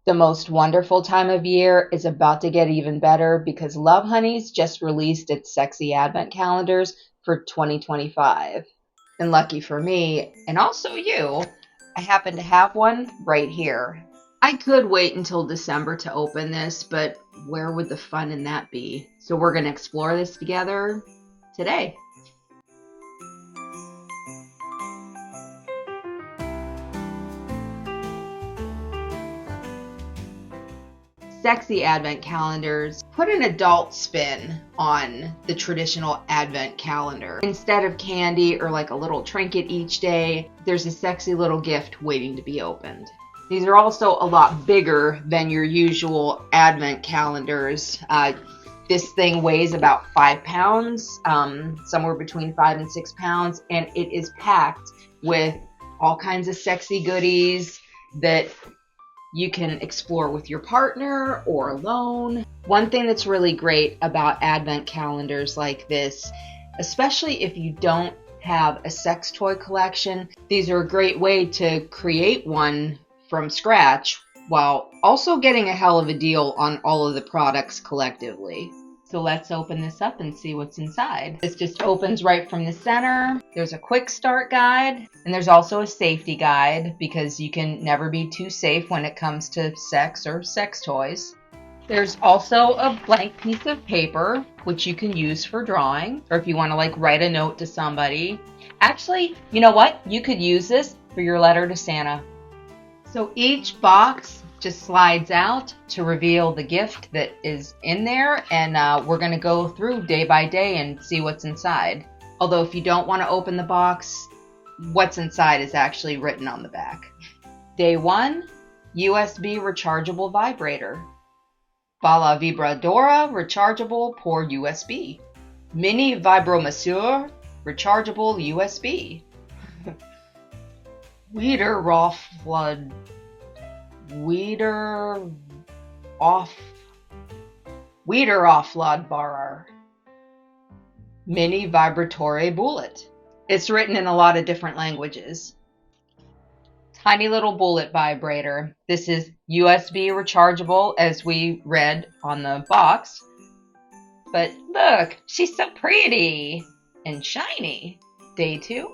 The most wonderful time of year is about to get even better because Lovehoney's just released its sexy advent calendars for 2025. And lucky for me, and also you, I happen to have one right here. I could wait until December to open this, but where would the fun in that be? So we're going to explore this together today. Sexy advent calendars put an adult spin on the traditional advent calendar. Instead of candy or like a little trinket each day, there's a sexy little gift waiting to be opened. These are also a lot bigger than your usual advent calendars. This thing weighs about 5 pounds, somewhere between 5 and 6 pounds, and it is packed with all kinds of sexy goodies that you can explore with your partner or alone. One thing that's really great about advent calendars like this, especially if you don't have a sex toy collection, these are a great way to create one from scratch while also getting a hell of a deal on all of the products collectively. So let's open this up and see what's inside. This just opens right from the center. There's a quick start guide, and there's also a safety guide because you can never be too safe when it comes to sex or sex toys. There's also a blank piece of paper, which you can use for drawing, or if you want to like write a note to somebody. Actually, you know what? You could use this for your letter to Santa. So each box just slides out to reveal the gift that is in there, and we're going to go through day by day and see what's inside. Although if you don't want to open the box, what's inside is actually written on the back. Day 1, USB rechargeable vibrator. Bala Vibradora rechargeable pour USB. Mini Vibromasseur rechargeable USB. Weeder off Lod Barer. Mini Vibratore Bullet. It's written in a lot of different languages. Tiny little bullet vibrator. This is USB rechargeable, as we read on the box. But look, she's so pretty and shiny. Day 2,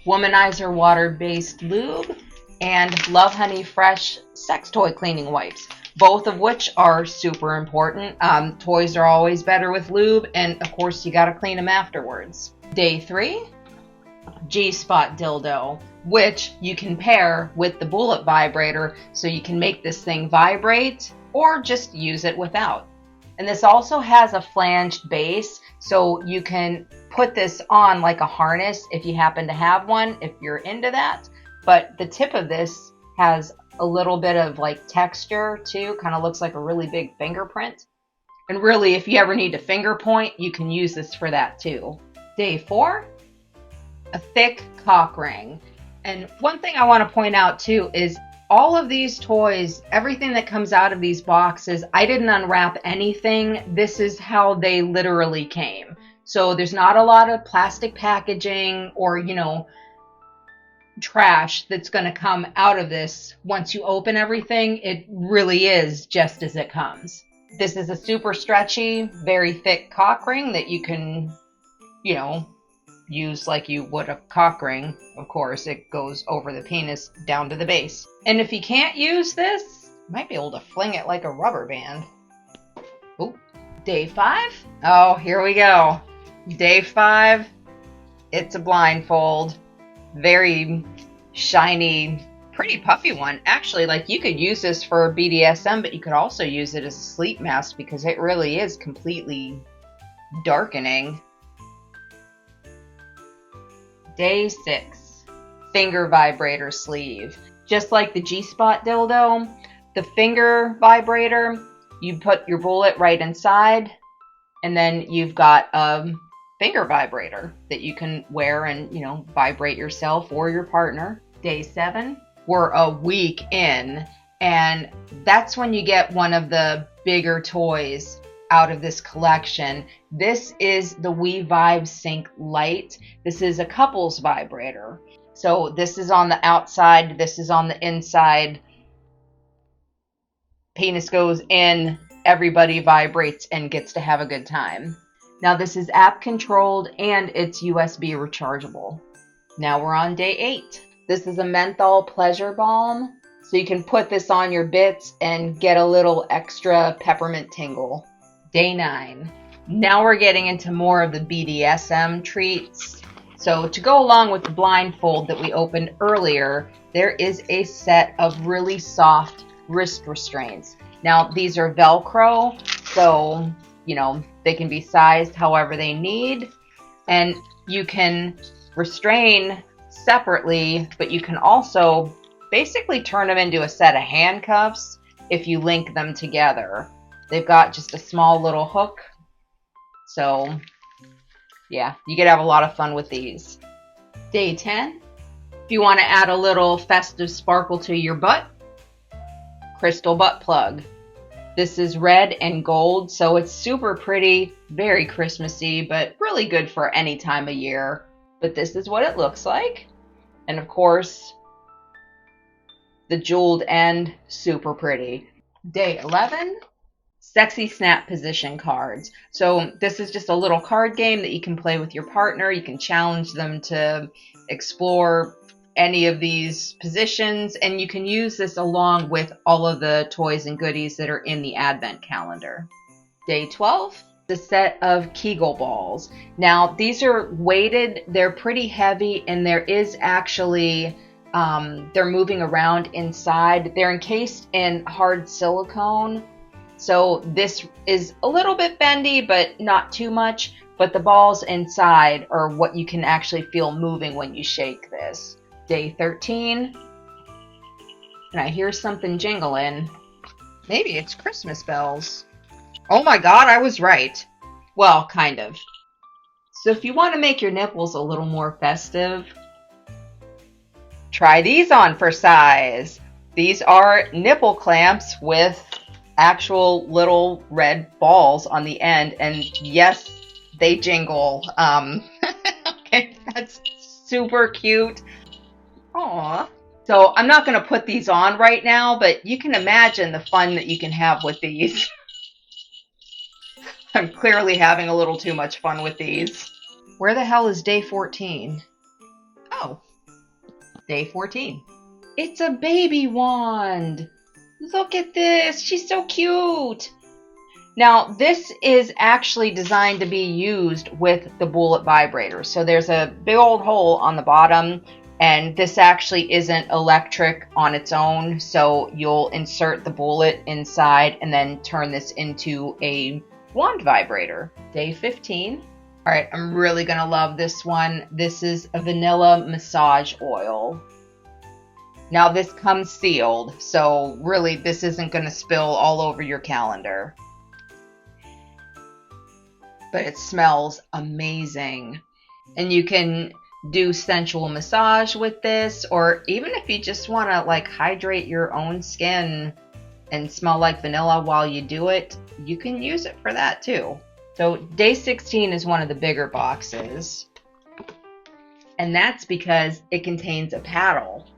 womanizer water-based lube and Lovehoney fresh sex toy cleaning wipes, both of which are super important. Toys are always better with lube, and of course you gotta clean them afterwards. Day 3, G-spot dildo, which you can pair with the bullet vibrator so you can make this thing vibrate or just use it without. And this also has a flanged base, so you can put this on like a harness if you happen to have one, if you're into that. But the tip of this has a little bit of like texture too, kind of looks like a really big fingerprint. And really, if you ever need to finger point, you can use this for that too. Day 4, a thick cock ring. And one thing I want to point out too is all of these toys, everything that comes out of these boxes, I didn't unwrap anything. This is how they literally came. So there's not a lot of plastic packaging or, trash that's going to come out of this. Once you open everything, it really is just as it comes. This is a super stretchy, very thick cock ring that you can, use like you would a cock ring. Of course, it goes over the penis down to the base. And if you can't use this, you might be able to fling it like a rubber band. Oh, day 5. Oh, here we go. Day 5. It's a blindfold. Very shiny, pretty puffy one. Actually, like you could use this for BDSM, but you could also use it as a sleep mask because it really is completely darkening. Day 6, finger vibrator sleeve. Just like the G-spot dildo, the finger vibrator, you put your bullet right inside, and then you've got a finger vibrator that you can wear and, vibrate yourself or your partner. Day 7, we're a week in, and that's when you get one of the bigger toys out of this collection. This is the We Vibe Sync Lite. This is a couples vibrator. So, So this is on the outside, this is on the inside. penis goes in, everybody vibrates and gets to have a good time. Now this is app controlled and it's USB rechargeable. Now we're on day 8. This is a menthol pleasure balm. So you can put this on your bits and get a little extra peppermint tingle. Day 9. Now we're getting into more of the BDSM treats. So to go along with the blindfold that we opened earlier, there is a set of really soft wrist restraints. Now these are Velcro, so they can be sized however they need, and you can restrain separately, but you can also basically turn them into a set of handcuffs if you link them together. They've got just a small little hook, so yeah, you could have a lot of fun with these. Day 10. If you want to add a little festive sparkle to your butt, crystal butt plug. This is red and gold, so it's super pretty, very Christmassy, but really good for any time of year. But this is what it looks like. And of course, the jeweled end, super pretty. Day 11, sexy snap position cards. So this is just a little card game that you can play with your partner. You can challenge them to explore any of these positions, and you can use this along with all of the toys and goodies that are in the advent calendar. Day 12, the set of Kegel balls. Now these are weighted, they're pretty heavy, and there is actually they're moving around inside. They're encased in hard silicone, so this is a little bit bendy but not too much, but the balls inside are what you can actually feel moving when you shake this. Day 13, and I hear something jingling. Maybe it's Christmas bells. Oh my God, I was right. Well, kind of. So if you want to make your nipples a little more festive, try these on for size. These are nipple clamps with actual little red balls on the end, and yes, they jingle. Okay, that's super cute. Aww. So I'm not going to put these on right now, but you can imagine the fun that you can have with these. I'm clearly having a little too much fun with these. Where the hell is day 14? Oh, day 14. It's a baby wand. Look at this. She's so cute. Now, this is actually designed to be used with the bullet vibrator. So there's a big old hole on the bottom, and this actually isn't electric on its own. So you'll insert the bullet inside and then turn this into a wand vibrator. Day 15. All right, I'm really gonna love this one. This is a vanilla massage oil. Now this comes sealed, so really this isn't gonna spill all over your calendar. But it smells amazing. And you can do sensual massage with this, or even if you just wanna like hydrate your own skin and smell like vanilla while you do it, you can use it for that too. So day 16 is one of the bigger boxes, and that's because it contains a paddle.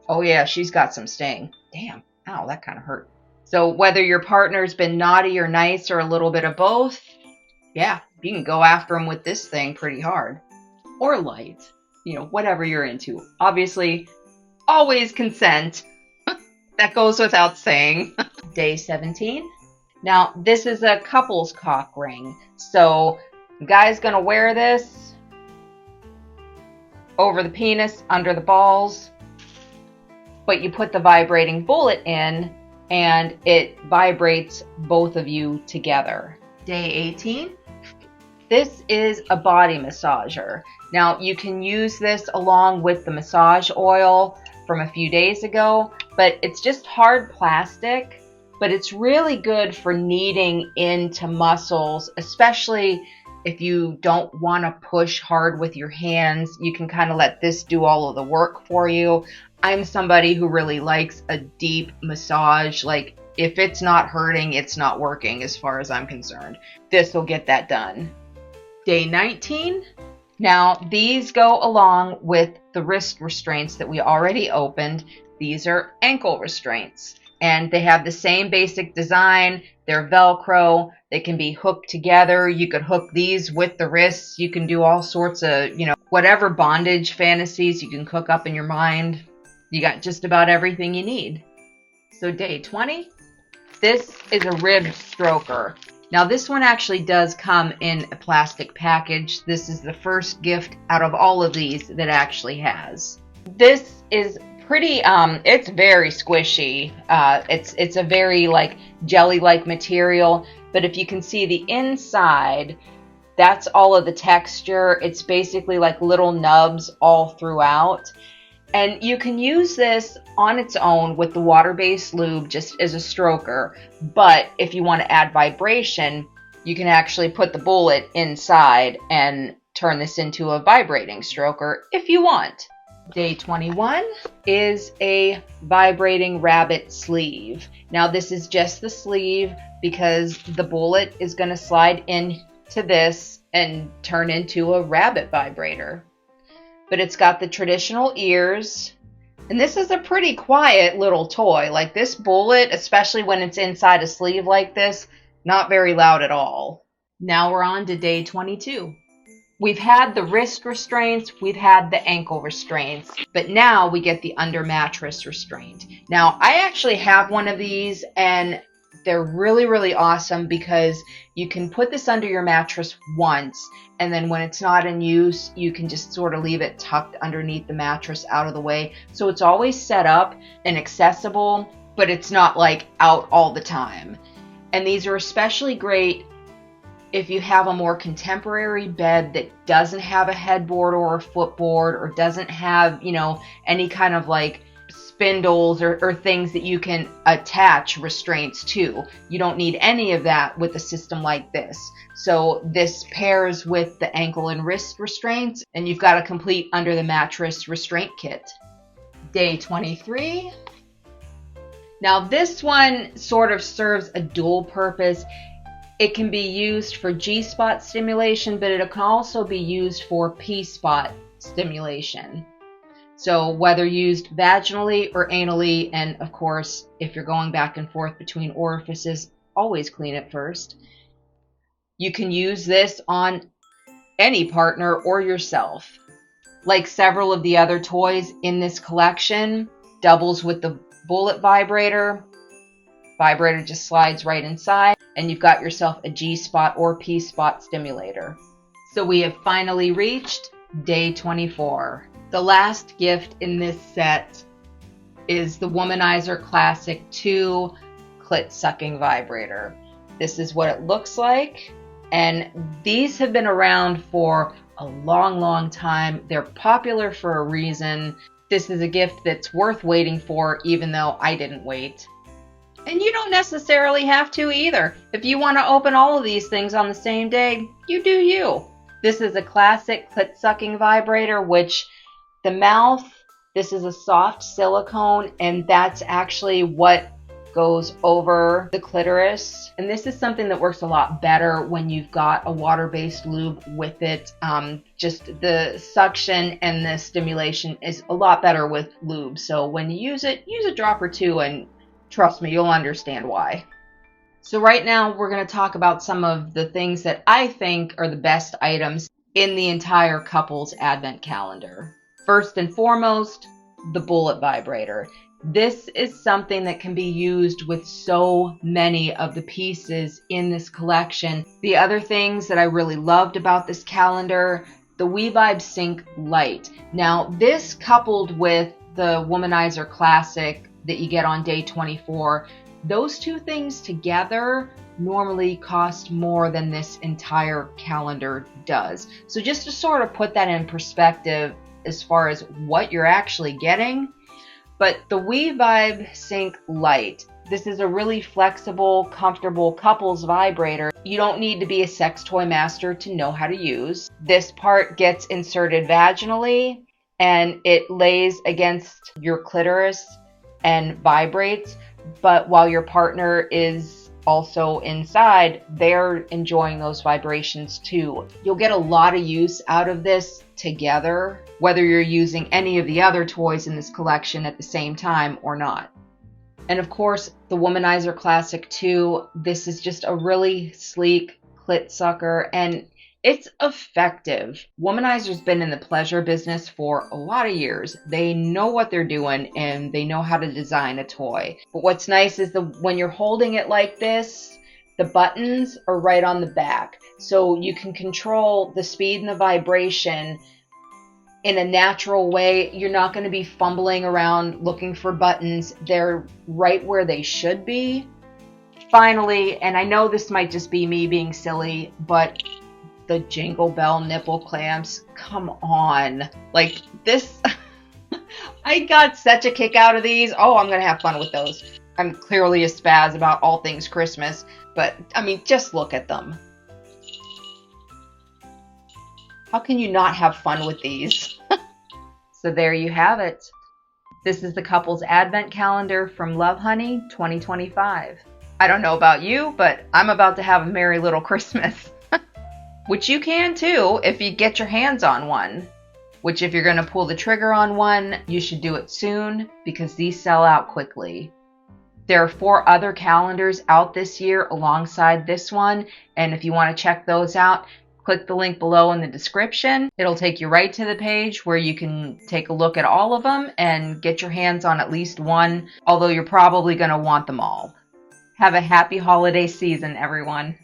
Oh yeah, she's got some sting. Damn, ow, that kind of hurt. So whether your partner's been naughty or nice or a little bit of both, yeah, you can go after them with this thing pretty hard. Or light, whatever you're into. Obviously, always consent. That goes without saying. Day 17. Now, this is a couple's cock ring. So, the guy's gonna wear this over the penis, under the balls, but you put the vibrating bullet in, and it vibrates both of you together. Day 18. This is a body massager. Now, you can use this along with the massage oil from a few days ago, but it's just hard plastic, but it's really good for kneading into muscles, especially if you don't want to push hard with your hands. You can kind of let this do all of the work for you. I'm somebody who really likes a deep massage. Like, if it's not hurting, it's not working as far as I'm concerned. This will get that done. Day 19. Now, these go along with the wrist restraints that we already opened. These are ankle restraints. And they have the same basic design. They're Velcro. They can be hooked together. You could hook these with the wrists. You can do all sorts of, whatever bondage fantasies you can cook up in your mind. You got just about everything you need. So day 20, this is a ribbed stroker. Now this one actually does come in a plastic package. This is the first gift out of all of these that actually has. This is pretty, it's very squishy. It's a very like jelly-like material, but if you can see the inside, that's all of the texture. It's basically like little nubs all throughout. And you can use this on its own with the water-based lube just as a stroker. But if you want to add vibration, you can actually put the bullet inside and turn this into a vibrating stroker if you want. Day 21 is a vibrating rabbit sleeve. Now this is just the sleeve because the bullet is going to slide into this and turn into a rabbit vibrator. But it's got the traditional ears, and this is a pretty quiet little toy. Like this bullet, especially when it's inside a sleeve like this, not very loud at all. Now we're on to day 22. We've had the wrist restraints, we've had the ankle restraints, but now we get the under mattress restraint. Now I actually have one of these, and they're really, really awesome because you can put this under your mattress once, and then when it's not in use, you can just sort of leave it tucked underneath the mattress out of the way. So it's always set up and accessible, but it's not like out all the time. And these are especially great if you have a more contemporary bed that doesn't have a headboard or a footboard, or doesn't have, any kind of like spindles or things that you can attach restraints to. You don't need any of that with a system like this. So this pairs with the ankle and wrist restraints, and you've got a complete under the mattress restraint kit. Day 23. Now this one sort of serves a dual purpose. It can be used for G-spot stimulation, but it can also be used for P-spot stimulation. So whether used vaginally or anally, and of course, if you're going back and forth between orifices, always clean it first. You can use this on any partner or yourself. Like several of the other toys in this collection, doubles with the bullet vibrator. Vibrator just slides right inside, and you've got yourself a G-spot or P-spot stimulator. So we have finally reached day 24. The last gift in this set is the Womanizer Classic 2 Clit Sucking Vibrator. This is what it looks like, and these have been around for a long, long time. They're popular for a reason. This is a gift that's worth waiting for, even though I didn't wait. And you don't necessarily have to either. If you want to open all of these things on the same day, you do you. This is a classic clit sucking vibrator, which the mouth, this is a soft silicone, and that's actually what goes over the clitoris. And this is something that works a lot better when you've got a water-based lube with it. Just the suction and the stimulation is a lot better with lube. So when you use it, use a drop or two, and trust me, you'll understand why. So right now we're going to talk about some of the things that I think are the best items in the entire couple's advent calendar. First and foremost, the bullet vibrator. This is something that can be used with so many of the pieces in this collection. The other things that I really loved about this calendar, the WeVibe Sync Lite. Now this, coupled with the Womanizer Classic that you get on day 24, those two things together normally cost more than this entire calendar does. So just to sort of put that in perspective as far as what you're actually getting, but the WeVibe Sync Lite, this is a really flexible, comfortable couples vibrator. You don't need to be a sex toy master to know how to use. This part gets inserted vaginally, and it lays against your clitoris and vibrates, but while your partner is also inside, they're enjoying those vibrations too. You'll get a lot of use out of this together, whether you're using any of the other toys in this collection at the same time or not. And of course, the Womanizer Classic 2. This is just a really sleek clit sucker, and it's effective. Womanizer's been in the pleasure business for a lot of years. They know what they're doing, and they know how to design a toy. But what's nice is when you're holding it like this, the buttons are right on the back. So you can control the speed and the vibration in a natural way. You're not going to be fumbling around looking for buttons. They're right where they should be. Finally, and I know this might just be me being silly, but the Jingle Bell nipple clamps, come on. Like this, I got such a kick out of these. Oh, I'm going to have fun with those. I'm clearly a spaz about all things Christmas, but I mean, just look at them. How can you not have fun with these? So there you have it. This is the couple's advent calendar from Lovehoney 2025. I don't know about you, but I'm about to have a merry little Christmas. Which you can too if you get your hands on one. Which if you're going to pull the trigger on one, you should do it soon because these sell out quickly. There are 4 other calendars out this year alongside this one, and if you want to check those out, click the link below in the description. It'll take you right to the page where you can take a look at all of them and get your hands on at least one, although you're probably going to want them all. Have a happy holiday season, everyone.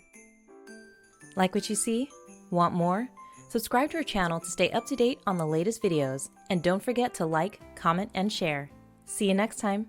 Like what you see? Want more? Subscribe to our channel to stay up to date on the latest videos, and don't forget to like, comment, and share. See you next time.